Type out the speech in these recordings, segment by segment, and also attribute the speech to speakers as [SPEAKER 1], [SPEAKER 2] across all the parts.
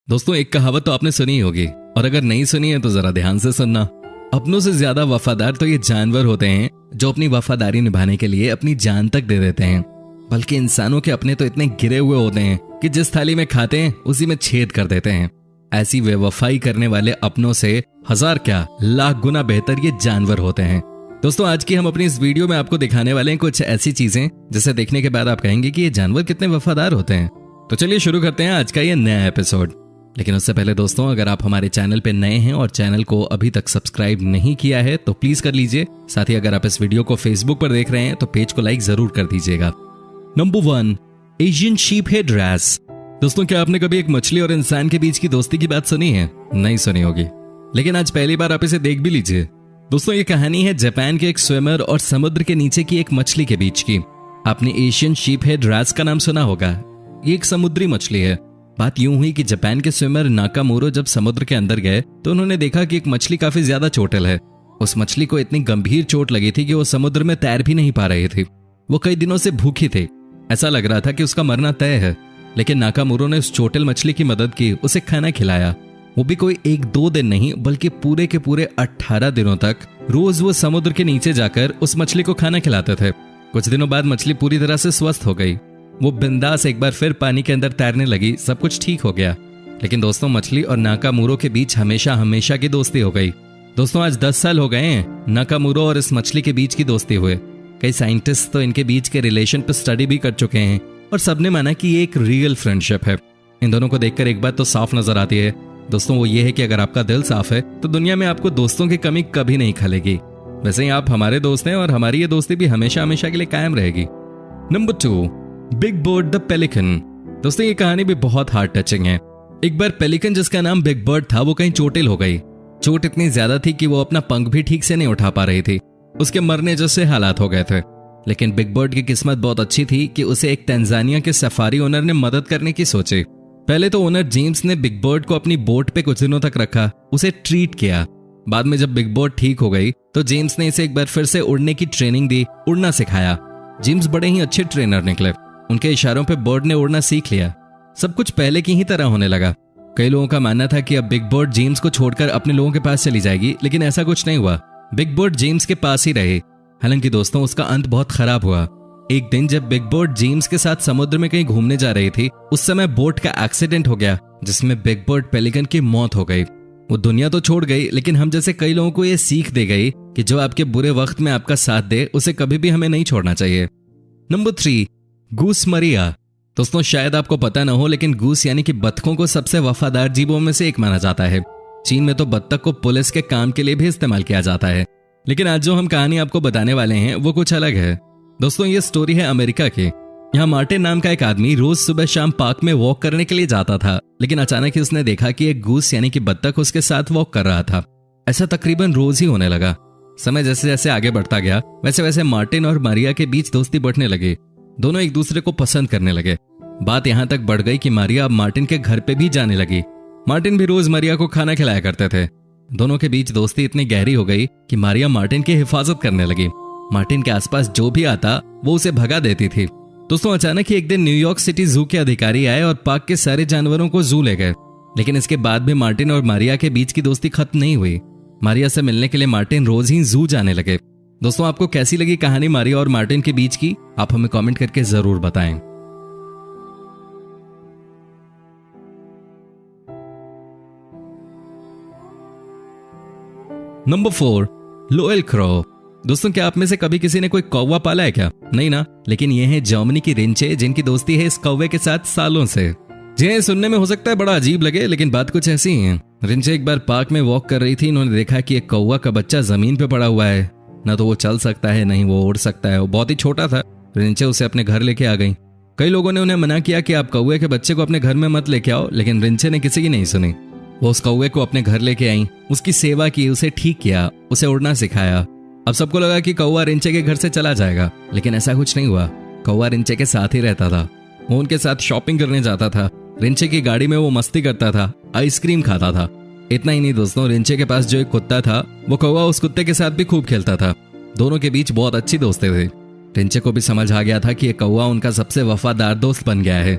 [SPEAKER 1] दोस्तों, एक कहावत तो आपने सुनी होगी, और अगर नहीं सुनी है तो जरा ध्यान से सुनना। अपनों से ज्यादा वफादार तो ये जानवर होते हैं जो अपनी वफादारी निभाने के लिए अपनी जान तक दे देते हैं। बल्कि इंसानों के अपने तो इतने गिरे हुए होते हैं कि जिस थाली में खाते हैं उसी में छेद कर देते हैं। ऐसी बेवफाई करने वाले अपनों से हजार क्या लाख गुना बेहतर ये जानवर होते हैं। दोस्तों, आज की हम अपनी इस वीडियो में आपको दिखाने वाले हैं कुछ ऐसी चीजें जिसे देखने के बाद आप कहेंगे कि ये जानवर कितने वफादार होते हैं। तो चलिए शुरू करते हैं आज का ये नया एपिसोड। लेकिन उससे पहले दोस्तों, अगर आप हमारे चैनल पे नए हैं और चैनल को अभी तक सब्सक्राइब नहीं किया है तो प्लीज कर लीजिए। साथ ही अगर आप इस वीडियो को फेसबुक पर देख रहे हैं तो पेज को लाइक जरूर कर दीजिएगा। Number 1, Asian sheepshead wrasse. दोस्तों, क्या आपने कभी एक मछली और इंसान के बीच की दोस्ती की बात सुनी है? नहीं सुनी होगी, लेकिन आज पहली बार आप इसे देख भी लीजिए। दोस्तों, ये कहानी है जापान के एक स्विमर और समुद्र के नीचे की एक मछली के बीच की। आपने एशियन शीप हेड रैस का नाम सुना होगा। ये एक समुद्री मछली है। बात यूं हुई कि जापान के स्विमर नाकामोरो जब समुद्र के अंदर गए तो उन्होंने देखा कि एक मछली काफी ज्यादा चोटिल है। उस मछली को इतनी गंभीर चोट लगी थी कि वो समुद्र में तैर भी नहीं पा रही थी। वो कई दिनों से भूखी थे। ऐसा लग रहा था कि उसका मरना तय है। लेकिन नाकामोरो ने उस चोटिल मछली की मदद की, उसे खाना खिलाया। वो भी कोई 1-2 दिन नहीं बल्कि पूरे के पूरे 18 दिनों तक रोज वो समुद्र के नीचे जाकर उस मछली को खाना खिलाते थे। कुछ दिनों बाद मछली पूरी तरह से स्वस्थ हो गई। वो बिंदास एक बार फिर पानी के अंदर तैरने लगी। सब कुछ ठीक हो गया। लेकिन दोस्तों, मछली और नाकामोरो के बीच हमेशा हमेशा की दोस्ती हो गई। दोस्तों, आज 10 साल हो गए हैं नाकामोरो और इस मछली के बीच की दोस्ती हुए। कई साइंटिस्ट तो इनके बीच के रिलेशन पर स्टडी भी कर चुके हैं और सबने माना कि ये एक रियल फ्रेंडशिप है। इन दोनों को देखकर एक बात तो साफ नजर आती है दोस्तों, वो ये है कि अगर आपका दिल साफ है तो दुनिया में आपको दोस्तों की कमी कभी नहीं खलेगी। वैसे ही आप हमारे दोस्त हैं और हमारी ये दोस्ती भी हमेशा हमेशा के लिए कायम रहेगी। Number 2, big bird the pelican. दोस्तों, ये कहानी भी बहुत हार्ट टचिंग है। एक बार पेलिकन जिसका नाम बिग बर्ड था वो कहीं चोटिल हो गई। चोट इतनी ज्यादा थी कि वो अपना पंख भी ठीक से नहीं उठा पा रही थी। उसके मरने जैसे हालात हो गए थे। लेकिन बिग बर्ड की किस्मत बहुत अच्छी थी कि उसे एक तंजानिया के सफारी ओनर ने मदद करने की सोची। पहले तो ओनर जेम्स ने बिग बर्ड को अपनी बोट पे कुछ दिनों तक रखा, उसे ट्रीट किया। बाद में जब बिग बर्ड ठीक हो गई तो जेम्स ने इसे एक बार फिर से उड़ने की ट्रेनिंग दी, उड़ना सिखाया। जेम्स बड़े ही अच्छे ट्रेनर निकले। उनके इशारों पे बर्ड ने उड़ना सीख लिया। सब कुछ पहले की ही तरह होने लगा। कई लोगों का मानना था कि अब बिग बर्ड जेम्स को छोड़कर अपने लोगों के पास चली जाएगी, लेकिन ऐसा कुछ नहीं हुआ। बिग बर्ड जेम्स के पास ही रहे। हालांकि दोस्तों, उसका अंत बहुत खराब हुआ। एक दिन जब बिग बर्ड जेम्स के साथ समुद्र में कहीं घूमने जा रही थी, उस समय बोट का एक्सीडेंट हो गया जिसमें बिग बर्ड पेलिकन की मौत हो गई। वो दुनिया तो छोड़ गई, लेकिन हम जैसे कई लोगों को ये सीख दे गई कि जो आपके बुरे वक्त में आपका साथ दे उसे कभी भी हमें नहीं छोड़ना चाहिए। नंबर 3, गूस मरिया। दोस्तों, शायद आपको पता न हो, लेकिन गूस यानी कि बत्तखों को सबसे वफादार जीवों में से एक माना जाता है। चीन में तो बत्तख को पुलिस के काम के लिए भी इस्तेमाल किया जाता है। लेकिन आज जो हम कहानी आपको बताने वाले हैं वो कुछ अलग है। दोस्तों, ये स्टोरी है अमेरिका की। यहाँ मार्टिन नाम का एक आदमी रोज सुबह शाम पार्क में वॉक करने के लिए जाता था। लेकिन अचानक ही उसने देखा कि एक गूस यानी कि बत्तख उसके साथ वॉक कर रहा था। ऐसा तकरीबन रोज ही होने लगा। समय जैसे जैसे आगे बढ़ता गया वैसे वैसे मार्टिन और मारिया के बीच दोस्ती बढ़ने लगी। दोनों एक दूसरे को पसंद करने लगे। बात यहां तक बढ़ गई कि मारिया अब मार्टिन के घर पे भी जाने लगी। मार्टिन भी रोज मारिया को खाना खिलाया करते थे। दोनों के बीच दोस्ती इतनी गहरी हो गई कि मारिया मार्टिन की हिफाजत करने लगी। मार्टिन के आसपास जो भी आता वो उसे भगा देती थी। दोस्तों, अचानक ही एक दिन न्यूयॉर्क सिटी जू के अधिकारी आए और पार्क के सारे जानवरों को जू ले गए। लेकिन इसके बाद भी मार्टिन और मारिया के बीच की दोस्ती खत्म नहीं हुई। मारिया से मिलने के लिए मार्टिन रोज ही जू जाने लगे। दोस्तों, आपको कैसी लगी कहानी मारिया और मार्टिन के बीच की? आप हमें कमेंट करके जरूर बताएं। Number 4, loyal crow. दोस्तों, क्या आप में से कभी किसी ने कोई कौवा पाला है क्या? नहीं ना। लेकिन ये है जर्मनी की रिंचे, जिनकी दोस्ती है इस कौवे के साथ सालों से। जिन्हें सुनने में हो सकता है बड़ा अजीब लगे, लेकिन बात कुछ ऐसी ही है। रिंचे एक बार पार्क में वॉक कर रही थी। इन्होंने देखा कि एक कौवा का बच्चा जमीन पे पड़ा हुआ है। ना तो वो चल सकता है, नहीं वो उड़ सकता है। वो बहुत ही छोटा था। रिंचे उसे अपने घर लेके आ गई। कई लोगों ने उन्हें मना किया कि आप कौवे के बच्चे को अपने घर में मत लेके आओ, लेकिन रिंचे ने किसी की नहीं सुनी। वो उस कौवे को अपने घर लेके आई, उसकी सेवा की, उसे ठीक किया, उसे उड़ना सिखाया। अब सबको लगा कि कौवा रिंचे के घर से चला जाएगा, लेकिन ऐसा कुछ नहीं हुआ। कौवा रिंचे के साथ ही रहता था। वो उनके साथ शॉपिंग करने जाता था। रिंचे की गाड़ी में वो मस्ती करता था, आइसक्रीम खाता था। इतना ही नहीं दोस्तों, रिंचे के पास जो एक कुत्ता था वो कौवा उस कुत्ते के साथ भी खूब खेलता था। दोनों के बीच बहुत अच्छी दोस्ती थी। रिंचे को भी समझ आ गया था कि ये कौवा उनका सबसे वफादार दोस्त बन गया है।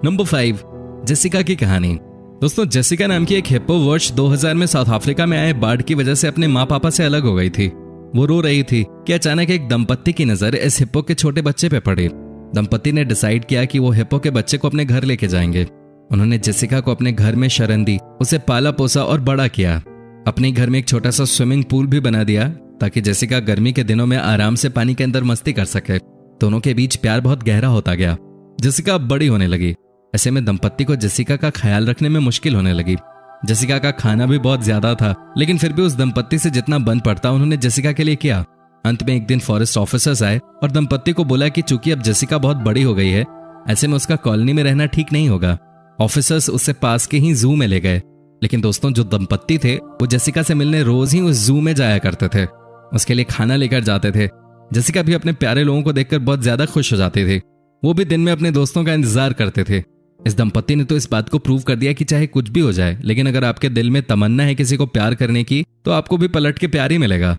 [SPEAKER 1] नंबर 5, जेसिका की कहानी। दोस्तों, जेसिका नाम की एक हिप्पो वर्ष 2000 में साउथ अफ्रीका में आए बाढ़ की वजह से अपने माँ पापा से अलग हो गई थी। वो रो रही थी कि अचानक एक दंपत्ति की नजर इस हिप्पो के छोटे बच्चे पे पड़ी। दंपत्ति ने डिसाइड किया कि वो हिप्पो के बच्चे को अपने घर लेके जाएंगे। उन्होंने जेसिका को अपने घर में शरण दी, उसे पाला पोसा और बड़ा किया। अपने घर में एक छोटा सा स्विमिंग पूल भी बना दिया ताकि जेसिका गर्मी के दिनों में आराम से पानी के अंदर मस्ती कर सके। दोनों के बीच प्यार बहुत गहरा होता गया। जेसिका अब बड़ी होने लगी। ऐसे में दंपत्ति को जेसिका का ख्याल रखने में मुश्किल होने लगी। जेसिका का खाना भी बहुत ज्यादा था, लेकिन फिर भी उस दंपत्ति से जितना बन पड़ता उन्होंने जेसिका के लिए किया। अंत में एक दिन फॉरेस्ट ऑफिसर्स आए और दंपत्ति को बोला कि चूंकि अब जेसिका बहुत बड़ी हो गई है, ऐसे में उसका कॉलोनी में रहना ठीक नहीं होगा। ऑफिसर्स उससे पास के ही जू में ले गए। लेकिन दोस्तों, जो दंपत्ति थे वो जेसिका से मिलने रोज ही उस जू में जाया करते थे। उसके लिए खाना लेकर जाते थे। जेसिका भी अपने प्यारे लोगों को देखकर बहुत ज्यादा खुश हो जाती थी। वो भी दिन में अपने दोस्तों का इंतजार करते थे। इस दंपत्ति ने तो इस बात को प्रूव कर दिया कि चाहे कुछ भी हो जाए, लेकिन अगर आपके दिल में तमन्ना है किसी को प्यार करने की, तो आपको भी पलट के प्यार ही मिलेगा।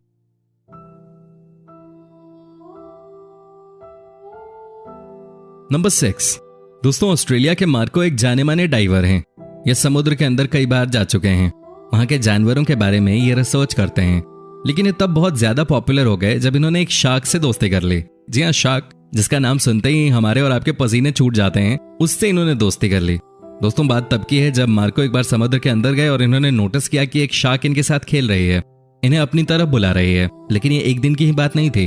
[SPEAKER 1] नंबर 6, दोस्तों, ऑस्ट्रेलिया के मार्को एक जाने माने डाइवर हैं। ये समुद्र के अंदर कई बार जा चुके हैं। वहां के जानवरों के बारे में ये रिसर्च करते हैं। लेकिन ये तब बहुत ज्यादा पॉपुलर हो गए जब इन्होंने एक शार्क से दोस्ती कर ली। जी हाँ, शार्क, जिसका नाम सुनते ही हमारे और आपके पसीने छूट जाते हैं, उससे इन्होंने दोस्ती कर ली। दोस्तों, बात तब की है जब मार्को एक बार समुद्र के अंदर गए और इन्होंने नोटिस किया कि एक शार्क इनके साथ खेल रही है, इन्हें अपनी तरफ बुला रही है। लेकिन ये एक दिन की ही बात नहीं थी।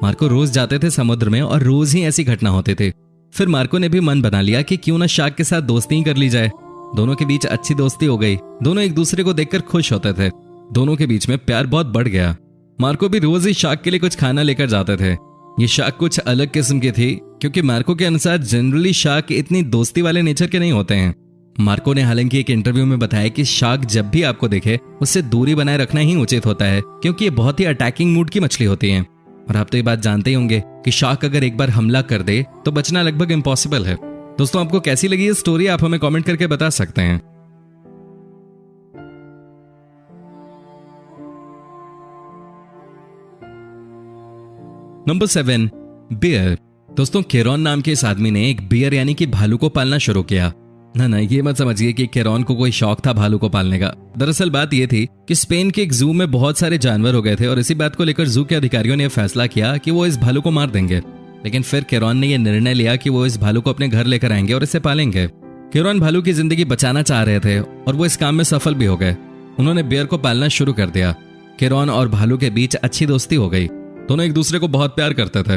[SPEAKER 1] मार्को रोज जाते थे समुद्र में और रोज ही ऐसी घटना होती थी। फिर मार्को ने भी मन बना लिया कि क्यों ना शार्क के साथ दोस्ती ही कर ली जाए। दोनों के बीच अच्छी दोस्ती हो गई। दोनों एक दूसरे को देखकर खुश होते थे। दोनों के बीच में प्यार बहुत बढ़ गया। मार्को भी रोज ही शार्क के लिए कुछ खाना लेकर जाते थे। ये शार्क कुछ अलग किस्म की थी, क्योंकि मार्को के अनुसार जनरली शार्क इतनी दोस्ती वाले नेचर के नहीं होते हैं। मार्को ने हालांकि एक इंटरव्यू में बताया कि शार्क जब भी आपको देखे उससे दूरी बनाए रखना ही उचित होता है, क्योंकि ये बहुत ही अटैकिंग मूड की मछली होती है। और आप तो ये बात जानते ही होंगे कि शार्क अगर एक बार हमला कर दे तो बचना लगभग इम्पॉसिबल है। दोस्तों, आपको कैसी लगी ये स्टोरी, आप हमें कमेंट करके बता सकते हैं। Number 7, beer. दोस्तों, केरॉन नाम के इस आदमी ने एक बियर यानी कि भालू को पालना शुरू किया। ना, ये मत समझिए कि केरॉन को कोई शौक था भालू को पालने का। दरअसल बात यह थी कि स्पेन के एक जू में बहुत सारे जानवर हो गए थे और इसी बात को लेकर जू के अधिकारियों ने फैसला किया कि वो इस भालू को मार देंगे। लेकिन फिर केरॉन ने यह निर्णय लिया कि वो इस भालू को अपने घर लेकर आएंगे और इसे पालेंगे। केरॉन भालू की जिंदगी बचाना चाह रहे थे और वो इस काम में सफल भी हो गए। उन्होंने बियर को पालना शुरू कर दिया। केरॉन और भालू के बीच अच्छी दोस्ती हो गई। दोनों एक दूसरे को बहुत प्यार करते थे,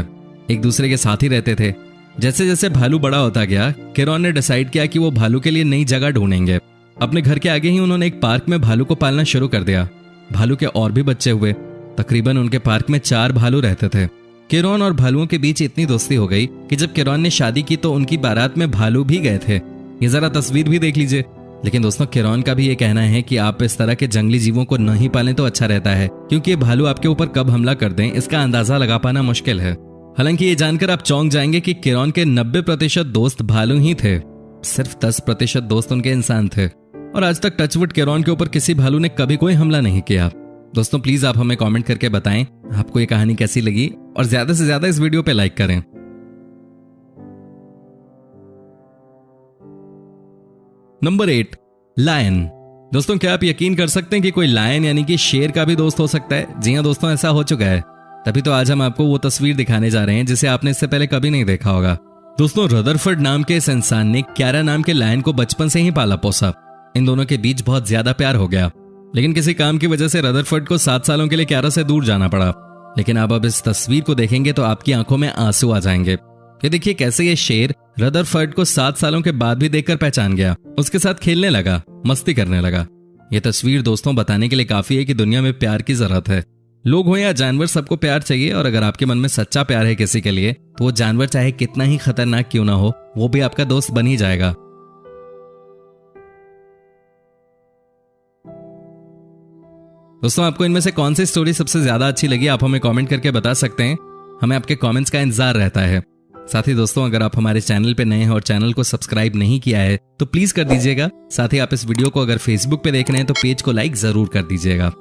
[SPEAKER 1] एक दूसरे के साथ ही रहते थे। जैसे जैसे भालू बड़ा होता गया, केरॉन ने डिसाइड किया कि वो भालू के लिए नई जगह ढूंढेंगे। अपने घर के आगे ही उन्होंने एक पार्क में भालू को पालना शुरू कर दिया। भालू के और भी बच्चे हुए। तकरीबन उनके पार्क में 4 भालू रहते थे। केरॉन और भालुओं के बीच इतनी दोस्ती हो गई कि जब केरॉन ने शादी की तो उनकी बारात में भालू भी गए थे। ये जरा तस्वीर भी देख लीजिए। लेकिन दोस्तों, केरॉन का भी ये कहना है कि आप इस तरह के जंगली जीवों को नहीं पालें तो अच्छा रहता है, क्योंकि ये भालू आपके ऊपर कब हमला कर दें इसका अंदाजा लगा पाना मुश्किल है। हालांकि ये जानकर आप चौंक जाएंगे कि केरॉन के 90% दोस्त भालू ही थे। सिर्फ 10% दोस्त उनके इंसान थे। और आज तक टचवुड केरॉन के ऊपर किसी भालू ने कभी कोई हमला नहीं किया। दोस्तों, प्लीज आप हमें कमेंट करके बताएं आपको ये कहानी कैसी लगी और ज्यादा से ज्यादा इस वीडियो पे लाइक करें। Number 8, lion. दोस्तों, क्या आप यकीन कर सकते हैं कि कोई लायन यानी कि शेर का भी दोस्त हो सकता है? जी हां दोस्तों, ऐसा हो चुका है। तभी तो आज हम आपको वो तस्वीर दिखाने जा रहे हैं जिसे आपने इससे पहले कभी नहीं देखा होगा। दोस्तों, रदरफोर्ड नाम के इस इंसान ने क्यारा नाम के लायन को बचपन से ही पाला पोसा। इन दोनों के बीच बहुत ज्यादा प्यार हो गया। लेकिन किसी काम की वजह से रदरफोर्ड को 7 सालों के लिए क्यारा से दूर जाना पड़ा। लेकिन अब इस तस्वीर को देखेंगे तो आपकी आंखों में आंसू आ जाएंगे। ये देखिए कैसे ये शेर रदरफोर्ड को 7 सालों के बाद भी देखकर पहचान गया, उसके साथ खेलने लगा, मस्ती करने लगा। ये तस्वीर दोस्तों बताने के लिए काफी है कि दुनिया में प्यार की जरूरत है। लोग हो या जानवर, सबको प्यार चाहिए। और अगर आपके मन में सच्चा प्यार है किसी के लिए, तो वो जानवर चाहे कितना ही खतरनाक क्यों ना हो, वो भी आपका दोस्त बन ही जाएगा। दोस्तों, आपको इनमें से कौन सी स्टोरी सबसे ज्यादा अच्छी लगी, आप हमें कमेंट करके बता सकते हैं। हमें आपके कमेंट्स का इंतजार रहता है। साथ ही दोस्तों, अगर आप हमारे चैनल पे नए हैं और चैनल को सब्सक्राइब नहीं किया है तो प्लीज कर दीजिएगा। साथ ही आप इस वीडियो को अगर फेसबुक पे देख रहे हैं तो पेज को लाइक जरूर कर दीजिएगा।